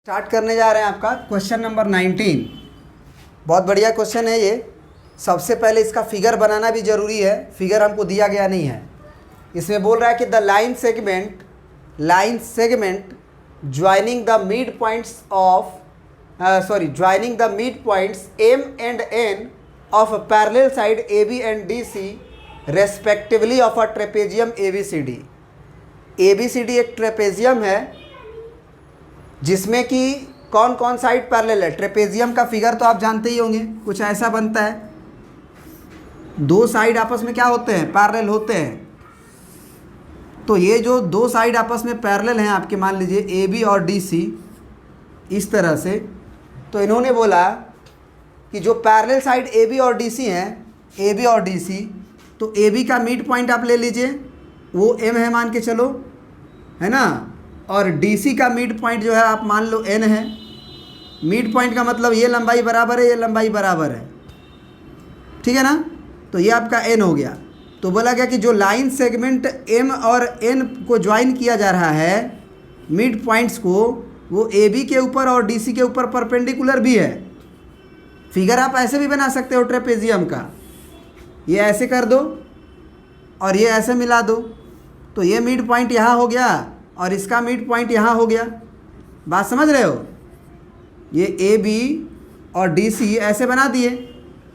Start करने जा रहे हैं आपका क्वेश्चन नंबर 19। बहुत बढ़िया क्वेश्चन है ये। सबसे पहले इसका फिगर बनाना भी ज़रूरी है, फिगर हमको दिया गया नहीं है। इसमें बोल रहा है कि the line segment joining the mid points of joining the mid points M and N of parallel side A B and D C respectively of a trapezium A B C D. A B C D एक trapezium है जिसमें कि कौन कौन side parallel है। Trapezium का figure तो आप जानते ही होंगे, कुछ ऐसा बनता है। दो साइड आपस में क्या होते हैं, पैरेलल होते हैं। तो ये जो दो साइड आपस में पैरेलल हैं आपके, मान लीजिए ए बी और डी सी, इस तरह से। तो इन्होंने बोला कि जो पैरेलल साइड ए बी और डी सी हैं, ए बी और डी सी, तो ए बी का मिड पॉइंट आप ले लीजिए, वो एम है मान के चलो, है ना। और DC का मिड पॉइंट जो है आप मान लो N है। मिड पॉइंट का मतलब ये लंबाई बराबर है, ये लंबाई बराबर है, ठीक है ना। तो ये आपका N हो गया। तो बोला गया कि जो लाइन सेगमेंट M और N को ज्वाइन किया जा रहा है मिड पॉइंट्स को, वो AB के ऊपर और DC के ऊपर परपेंडिकुलर भी है। फिगर आप ऐसे भी बना सकते हो ट्रेपेजियम का, ये ऐसे कर दो और ये ऐसे मिला दो, तो ये मिड पॉइंट यहाँ हो गया और इसका मिड पॉइंट यहाँ हो गया। बात समझ रहे हो। ये ए बी और डी सी ऐसे बना दिए,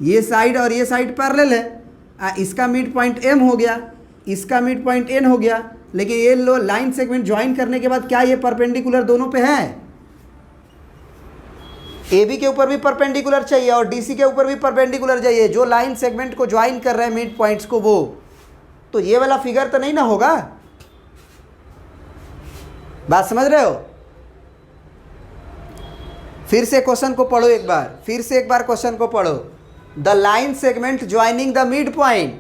ये साइड और ये साइड पैरेलल है। इसका मिड पॉइंट एम हो गया, इसका मिड पॉइंट एन हो गया। लेकिन ये लो लाइन सेगमेंट ज्वाइन करने के बाद क्या ये परपेंडिकुलर दोनों पे है। ए बी के ऊपर भी परपेंडिकुलर चाहिए और डी सी के ऊपर भी परपेंडिकुलर चाहिए, जो लाइन सेगमेंट को ज्वाइन कर रहे हैं मिड पॉइंट्स को वो। तो ये वाला फिगर तो नहीं ना होगा। बात समझ रहे हो। फिर से क्वेश्चन को पढ़ो एक बार, फिर से एक बार क्वेश्चन को पढ़ो। The line segment joining the mid point,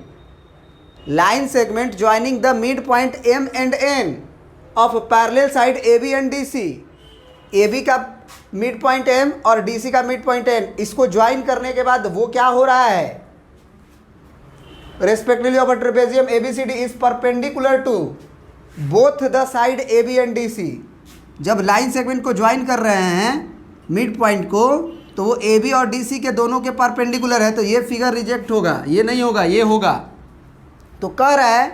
line segment joining the mid point M and N of parallel side A B and D C. A B का मिड पॉइंट एम और डी सी का mid point N, इसको ज्वाइन करने के बाद वो क्या हो रहा है, respectively of a trapezium A B C D is perpendicular to both the side A B and D सी। जब लाइन सेगमेंट को ज्वाइन कर रहे हैं मिड पॉइंट को, तो वो ए बी और डी सी के दोनों के परपेंडिकुलर है। तो ये फिगर रिजेक्ट होगा, ये नहीं होगा, ये होगा। तो कह रहा है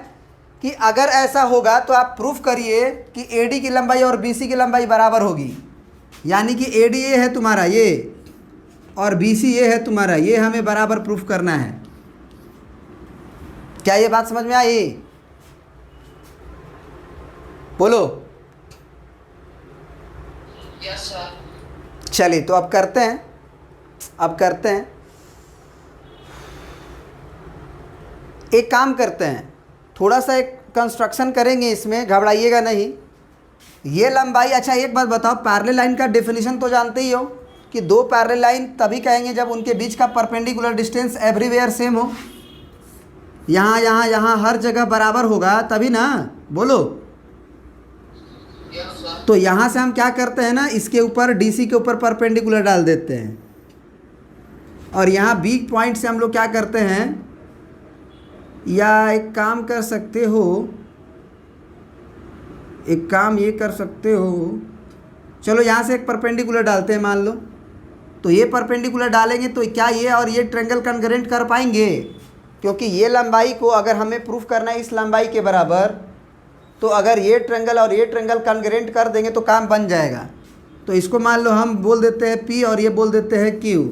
कि अगर ऐसा होगा तो आप प्रूफ करिए कि ए डी की लंबाई और बी सी की लंबाई बराबर होगी। यानी कि ए डी ये है तुम्हारा ये, और बी सी ये है तुम्हारा ये, हमें बराबर प्रूफ करना है। क्या ये बात समझ में आई? बोलो। Yes sir. चलिए तो अब करते हैं, एक काम करते हैं, थोड़ा सा एक कंस्ट्रक्शन करेंगे इसमें, घबराइएगा नहीं। ये लंबाई, अच्छा एक बात बताओ, पैरेलल लाइन का डेफिनेशन तो जानते ही हो कि दो पैरेलल लाइन तभी कहेंगे जब उनके बीच का परपेंडिकुलर डिस्टेंस एवरीवेयर सेम हो। यहाँ यहाँ यहाँ हर जगह बराबर होगा तभी ना, बोलो। तो यहाँ से हम क्या करते हैं ना, इसके ऊपर डीसी के ऊपर परपेंडिकुलर डाल देते हैं, और यहाँ बी पॉइंट से हम लोग क्या करते हैं, या एक काम कर सकते हो, एक काम ये कर सकते हो, चलो यहाँ से एक परपेंडिकुलर डालते हैं मान लो। तो ये परपेंडिकुलर डालेंगे तो क्या ये और ये ट्रायंगल कॉन्ग्रुएंट कर पाएंगे? क्योंकि ये लंबाई को अगर हमें प्रूफ करना है इस लंबाई के बराबर, तो अगर ये ट्रायंगल और ये ट्रायंगल कॉन्ग्रुएंट कर देंगे तो काम बन जाएगा। तो इसको मान लो हम बोल देते हैं P और ये बोल देते हैं Q।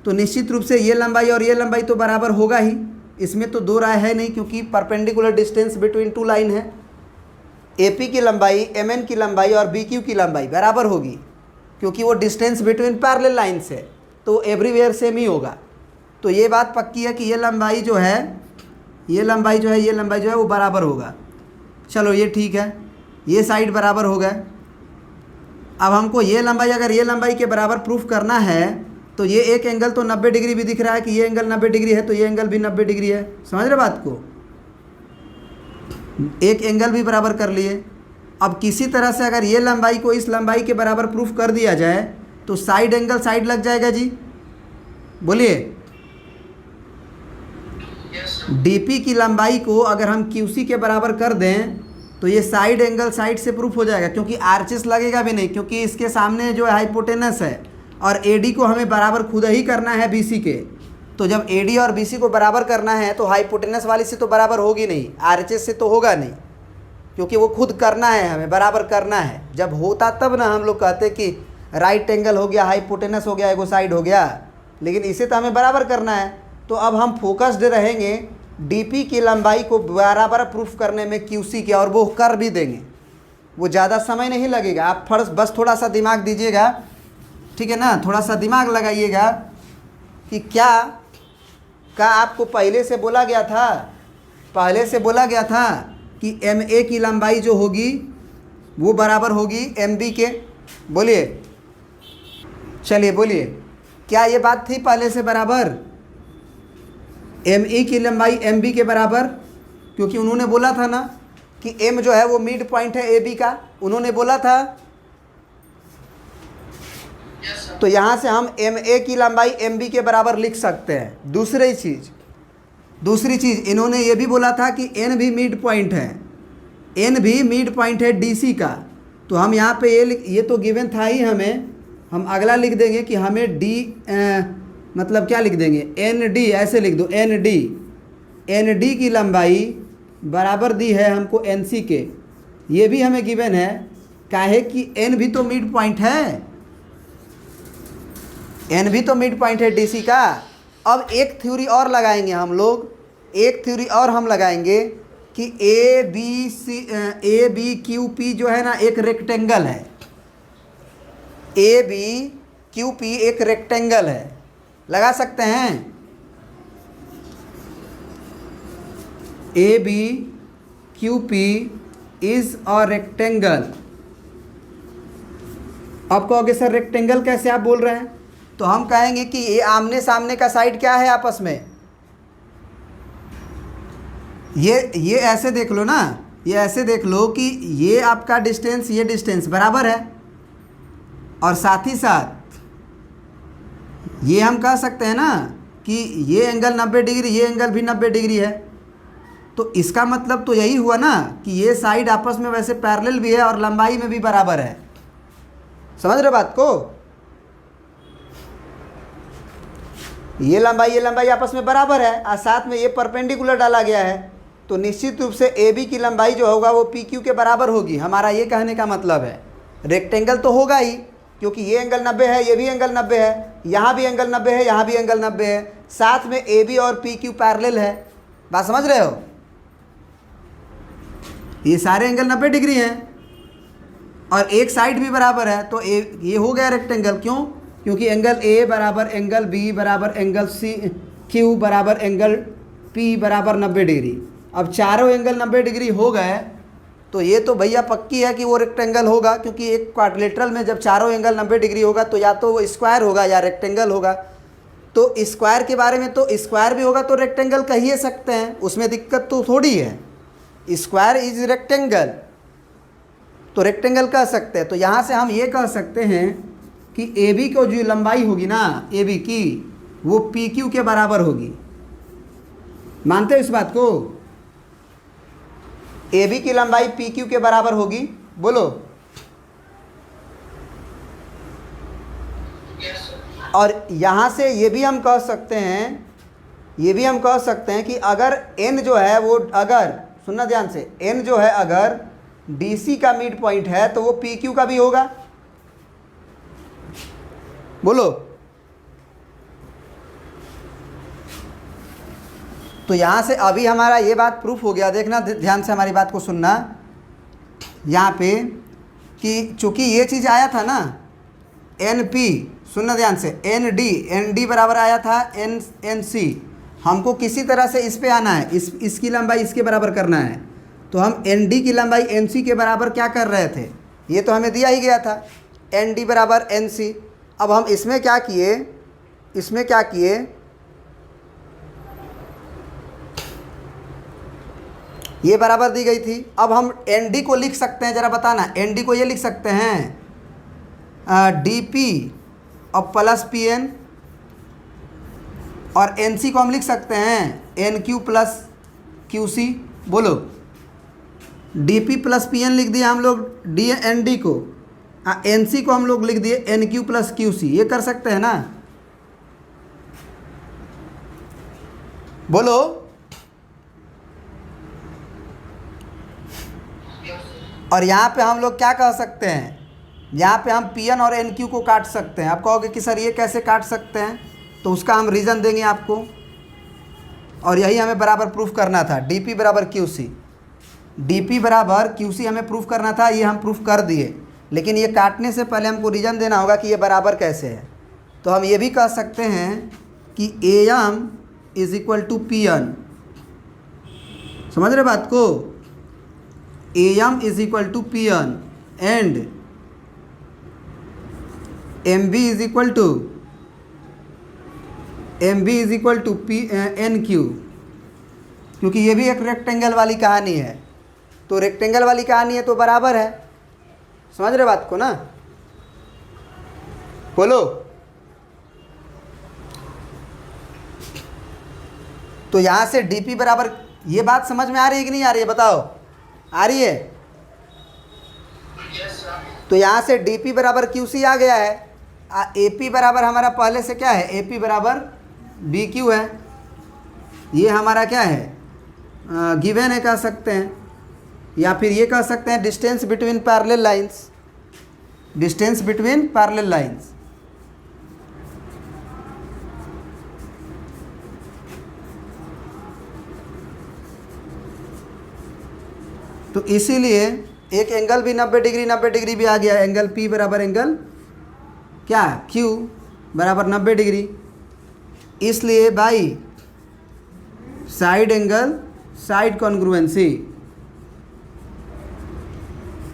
तो निश्चित रूप से ये लंबाई और ये लंबाई तो बराबर होगा ही, इसमें तो दो राय है नहीं, क्योंकि perpendicular distance between two line है। AP की लंबाई MN की लंबाई और BQ की लंबाई बराबर होगी, क्योंकि वो डिस्टेंस बिटवीन पैरेलल लाइन्स है, तो एवरीवेयर सेम ही होगा। तो ये बात पक्की है कि ये लंबाई जो है, ये लंबाई जो है वो बराबर होगा। चलो ये ठीक है, ये साइड बराबर हो गए। अब हमको ये लंबाई, अगर ये लंबाई के बराबर प्रूफ करना है, तो ये एक एंगल तो 90 डिग्री भी दिख रहा है कि ये एंगल 90 डिग्री है, तो ये एंगल भी 90 डिग्री है। समझ रहे बात को, एक एंगल भी बराबर कर लिए। अब किसी तरह से अगर ये लंबाई को इस लंबाई के बराबर प्रूफ कर दिया जाए तो साइड एंगल साइड लग जाएगा जी, बोलिए। डीपी की लंबाई को अगर हम क्यूसी के बराबर कर दें तो ये साइड एंगल साइड से प्रूफ हो जाएगा, क्योंकि आर्चिस लगेगा भी नहीं, क्योंकि इसके सामने जो है हाइपोटेनस है और एडी को हमें बराबर खुद ही करना है बीसी के। तो जब एडी और बीसी को बराबर करना है तो हाइपोटेनस वाली से तो बराबर होगी नहीं, आरएचएस से तो होगा नहीं, क्योंकि वो खुद करना है, हमें बराबर करना है। जब होता तब ना हम लोग कहते कि राइट एंगल हो गया, हाइपोटेनस हो गया, एगो साइड हो गया, लेकिन इसे तो हमें बराबर करना है। तो अब हम फोकस्ड रहेंगे डीपी की लंबाई को बराबर प्रूफ करने में क्यूसी के, और वो कर भी देंगे, वो ज़्यादा समय नहीं लगेगा। आप बस थोड़ा सा दिमाग दीजिएगा, ठीक है ना, थोड़ा सा दिमाग लगाइएगा कि क्या आपको पहले से बोला गया था कि एम ए की लंबाई जो होगी वो बराबर होगी एम बी के। बोलिए, चलिए बोलिए, क्या ये बात थी पहले से बराबर एम ए की लंबाई एम बी के बराबर? क्योंकि उन्होंने बोला था ना कि एम जो है वो मिड पॉइंट है ए बी का, उन्होंने बोला था। तो यहाँ से हम एम ए की लंबाई एम बी के बराबर लिख सकते हैं। दूसरी चीज़ इन्होंने ये भी बोला था कि एन भी मिड पॉइंट है, एन भी मिड पॉइंट है डीसी का। तो हम यहाँ पे ये तो गिवन था ही, हम अगला लिख देंगे कि हमें डी मतलब क्या लिख देंगे, एन डी, ऐसे लिख दो, एन डी की लंबाई बराबर दी है हमको एन सी के। ये भी हमें गिवन है, काहे कि एन भी तो मिड पॉइंट है, एन भी तो मिड पॉइंट है डीसी का। अब एक थ्योरी और लगाएंगे हम लोग, कि ए बी क्यू पी जो है ना एक रेक्टेंगल है, ए बी क्यू पी एक रेक्टेंगल है, लगा सकते हैं। A B Q P is a rectangle. आप कहोगे सर रेक्टेंगल कैसे आप बोल रहे हैं? तो हम कहेंगे कि ये आमने सामने का साइड क्या है आपस में, ये ऐसे देख लो ना, ये ऐसे देख लो कि ये आपका डिस्टेंस, ये डिस्टेंस बराबर है, और साथ ही साथ ये हम कह सकते हैं ना कि ये एंगल 90 डिग्री, ये एंगल भी 90 डिग्री है। तो इसका मतलब तो यही हुआ ना कि ये साइड आपस में वैसे पैरेलल भी है और लंबाई में भी बराबर है। समझ रहे बात को? ये लंबाई आपस में बराबर है और साथ में ये परपेंडिकुलर डाला गया है, तो निश्चित रूप से ए बी की लंबाई जो होगा वो पी क्यू के बराबर होगी। हमारा ये कहने का मतलब है रेक्टेंगल तो होगा ही, क्योंकि ये एंगल 90 है, ये भी एंगल 90 है, यहाँ भी एंगल 90 है, यहाँ भी एंगल 90 है, साथ में ए बी और पी क्यू पैरेलल है। बात समझ रहे हो? ये सारे एंगल 90 डिग्री हैं और एक साइड भी बराबर है, तो ये हो गया रेक्टेंगल। क्यों? क्योंकि एंगल ए बराबर एंगल बी बराबर एंगल सी, क्यू बराबर एंगल पी बराबर 90 डिग्री। अब चारों एंगल 90 डिग्री हो गए, तो ये तो भैया पक्की है कि वो रेक्टेंगल होगा, क्योंकि एक क्वाड्रिलेटरल में जब चारों एंगल 90 डिग्री होगा तो या तो वो स्क्वायर होगा या रेक्टेंगल होगा। तो स्क्वायर के बारे में, तो स्क्वायर भी होगा तो रेक्टेंगल कह ही सकते हैं, उसमें दिक्कत तो थोड़ी है। स्क्वायर इज रेक्टेंगल, तो रेक्टेंगल कह सकते हैं। तो यहाँ से हम ये कह सकते हैं कि ए बी को जो लंबाई होगी ना ए बी की, वो पी क्यू के बराबर होगी। मानते हो इस बात को? ए बी की लंबाई पी क्यू के बराबर होगी। बोलो। और यहाँ से ये भी हम कह सकते हैं, कि अगर n जो है वो, अगर सुनना ध्यान से, n जो है अगर DC का मिड पॉइंट है तो वो PQ का भी होगा। बोलो। तो यहाँ से अभी हमारा ये बात प्रूफ हो गया। देखना ध्यान से, हमारी बात को सुनना यहाँ पे, कि चूँकि ये चीज़ आया था ना NP, सुनना ध्यान से, ND बराबर आया था NC। हमको किसी तरह से इस पे आना है, इसकी लंबाई इसके बराबर करना है। तो हम ND की लंबाई NC के बराबर क्या कर रहे थे, ये तो हमें दिया ही गया था, ND बराबर NC। अब हम इसमें क्या किए, ये बराबर दी गई थी। अब हम ND को लिख सकते हैं, ज़रा बताना, ND को ये लिख सकते हैं DP और प्लस PN, और NC को हम लिख सकते हैं NQ प्लस QC। बोलो। D P plus P N लिख दिया हम लोग डी एन डी को, एन सी को हम लोग लिख दिए N Q plus Q C. ये कर सकते हैं ना, बोलो। और यहाँ पे हम लोग क्या कह सकते हैं, यहाँ पे हम पी एन और एन क्यू को काट सकते हैं। आप कहोगे कि सर ये कैसे काट सकते हैं, तो उसका हम रीज़न देंगे आपको, और यही हमें बराबर प्रूफ करना था। डी पी बराबर क्यू सी, डी पी बराबर क्यू सी हमें प्रूफ करना था, ये हम प्रूफ कर दिए। लेकिन ये काटने से पहले हमको रीज़न देना होगा कि ये बराबर कैसे है। तो हम ये भी कह सकते हैं कि A M is equal to P N. समझ रहे बात को, A M is equal to P N and M B is equal to P N Q, क्योंकि ये भी एक रेक्टेंगल वाली कहानी है। तो रेक्टेंगल वाली कहानी है तो बराबर है। समझ रहे बात को ना, बोलो। तो यहाँ से डीपी बराबर, ये बात समझ में आ रही है कि नहीं आ रही है, बताओ। आ रही है? तो यहाँ से डीपी बराबर क्यूसी आ गया है। एपी बराबर हमारा पहले से क्या है, एपी बराबर बी क्यू है। ये हमारा क्या है, गिवन है कह सकते हैं, या फिर ये कह सकते हैं distance between parallel lines, distance between parallel lines. तो इसीलिए एक एंगल भी 90 डिग्री भी आ गया। एंगल पी बराबर एंगल क्या, क्यू बराबर 90 डिग्री। इसलिए by side angle side congruency,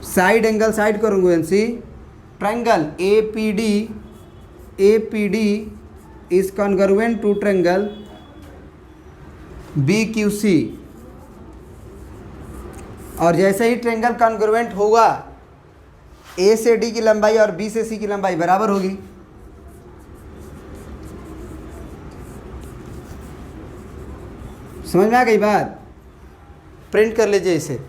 side angle side congruency, triangle A P D is congruent to triangle B Q C. और जैसे ही ट्रायंगल कॉन्ग्रुएंट होगा, ए से डी की लंबाई और बी से सी की लंबाई बराबर होगी। समझ में आ गई बात? प्रिंट कर लीजिए इसे।